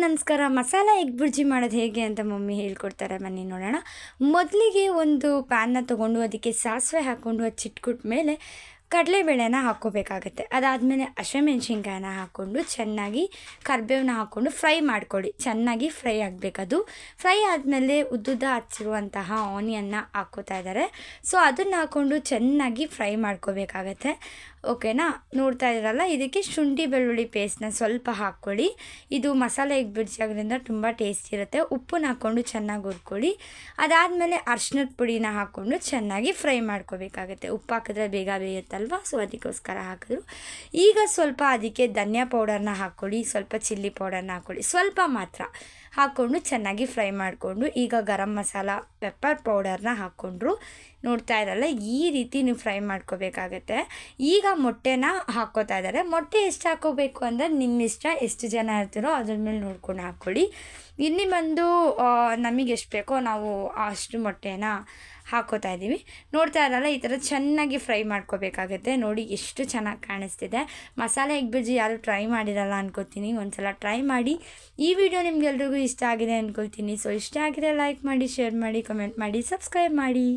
ನಮಸ್ಕಾರ. ಮಸಾಲ ಎಗ್ ಬುರ್ಜಿ ಮಾಡೋದು ಹೇಗೆ ಅಂತ ಮಮ್ಮಿ ಹೇಳ್ಕೊಡ್ತಾರೆ, ಬನ್ನಿ ನೋಡೋಣ. ಮೊದಲಿಗೆ ಒಂದು ಪ್ಯಾನ್ನ ತೊಗೊಂಡು ಅದಕ್ಕೆ ಸಾಸಿವೆ ಹಾಕ್ಕೊಂಡು ಅದು ಚಿಟ್ಕುಟ್ಟ ಮೇಲೆ ಕಡಲೆಬೇಳೆನ ಹಾಕ್ಕೋಬೇಕಾಗತ್ತೆ. ಅದಾದಮೇಲೆ ಹಸಿಮೆಣ್ಸಿನ್ಕಾಯನ್ನ ಹಾಕ್ಕೊಂಡು ಚೆನ್ನಾಗಿ ಕರಿಬೇವನ್ನ ಹಾಕ್ಕೊಂಡು ಫ್ರೈ ಮಾಡ್ಕೊಳ್ಳಿ. ಚೆನ್ನಾಗಿ ಫ್ರೈ ಆಗಬೇಕದು. ಫ್ರೈ ಆದಮೇಲೆ ಉದ್ದುದ್ದ ಹಚ್ಚಿರುವಂತಹ ಆನಿಯನ್ನ ಹಾಕ್ಕೋತಾ ಇದ್ದಾರೆ. ಸೊ ಅದನ್ನು ಹಾಕ್ಕೊಂಡು ಚೆನ್ನಾಗಿ ಫ್ರೈ ಮಾಡ್ಕೋಬೇಕಾಗತ್ತೆ. ಓಕೆನಾ? ನೋಡ್ತಾ ಇದ್ದೀರಲ್ಲ, ಇದಕ್ಕೆ ಶುಂಠಿ ಬೆಳ್ಳುಳ್ಳಿ ಪೇಸ್ಟ್ನ ಸ್ವಲ್ಪ ಹಾಕ್ಕೊಳ್ಳಿ. ಇದು ಮಸಾಲೆ ಎಗ್ ಬುರ್ಜಿ ಆಗೋದ್ರಿಂದ ತುಂಬ ಟೇಸ್ಟ್ ಇರುತ್ತೆ. ಉಪ್ಪನ್ನ ಹಾಕ್ಕೊಂಡು ಚೆನ್ನಾಗಿ ಹುರ್ಕೊಳ್ಳಿ. ಅದಾದಮೇಲೆ ಅರ್ಶಿನದ ಪುಡಿನ ಹಾಕ್ಕೊಂಡು ಚೆನ್ನಾಗಿ ಫ್ರೈ ಮಾಡ್ಕೋಬೇಕಾಗತ್ತೆ. ಉಪ್ಪು ಹಾಕಿದ್ರೆ ಬೇಗ ಬೇಯುತ್ತಲ್ವ, ಸೊ ಅದಕ್ಕೋಸ್ಕರ ಹಾಕಿದ್ರು. ಈಗ ಸ್ವಲ್ಪ ಅದಕ್ಕೆ ಧನಿಯಾ ಪೌಡರ್ನ ಹಾಕ್ಕೊಳ್ಳಿ, ಸ್ವಲ್ಪ ಚಿಲ್ಲಿ ಪೌಡರ್ನ ಹಾಕ್ಕೊಳ್ಳಿ, ಸ್ವಲ್ಪ ಮಾತ್ರ ಹಾಕ್ಕೊಂಡು ಚೆನ್ನಾಗಿ ಫ್ರೈ ಮಾಡಿಕೊಂಡು ಈಗ ಗರಂ ಮಸಾಲ ಪೆಪ್ಪರ್ ಪೌಡರ್ನ ಹಾಕ್ಕೊಂಡ್ರು. ನೋಡ್ತಾ ಇರಲ್ಲ, ಈ ರೀತಿ ನೀವು ಫ್ರೈ ಮಾಡ್ಕೋಬೇಕಾಗತ್ತೆ. ಈಗ ಮೊಟ್ಟೆನ ಹಾಕ್ಕೋತಾ ಇದ್ದಾರೆ. ಮೊಟ್ಟೆ ಎಷ್ಟು ಹಾಕ್ಕೋಬೇಕು ಅಂದರೆ ನಿಮ್ಮ ಇಷ್ಟ, ಎಷ್ಟು ಜನ ಇರ್ತೀರೋ ಅದ್ರ ಮೇಲೆ ನೋಡ್ಕೊಂಡು ಹಾಕ್ಕೊಳ್ಳಿ. ಇಲ್ಲಿ ಬಂದು ನಮಗೆ ಎಷ್ಟು ಬೇಕೋ ನಾವು ಅಷ್ಟು ಮೊಟ್ಟೆನ ಹಾಕ್ಕೋತಾ ಇದ್ದೀವಿ. ನೋಡ್ತಾ ಇರಲ್ಲ, ಈ ಥರ ಚೆನ್ನಾಗಿ ಫ್ರೈ ಮಾಡ್ಕೋಬೇಕಾಗತ್ತೆ. ನೋಡಿ ಎಷ್ಟು ಚೆನ್ನಾಗಿ ಕಾಣಿಸ್ತಿದೆ. ಮಸಾಲೆ ಎಗ್ ಬುರ್ಜಿ ಯಾರು ಟ್ರೈ ಮಾಡಿರಲ್ಲ ಅನ್ಕೋತೀನಿ, ಒಂದ್ಸಲ ಟ್ರೈ ಮಾಡಿ. ಈ ವಿಡಿಯೋ ನಿಮ್ಗೆಲ್ರಿಗೂ ಇಷ್ಟ ಆಗಿದೆ ಅಂದ್ಕೊಳ್ತೀನಿ. ಸೊ ಇಷ್ಟ ಆಗಿದೆ ಲೈಕ್ ಮಾಡಿ, ಶೇರ್ ಮಾಡಿ, ಕಮೆಂಟ್ ಮಾಡಿ, ಸಬ್ಸ್ಕ್ರೈಬ್ ಮಾಡಿ.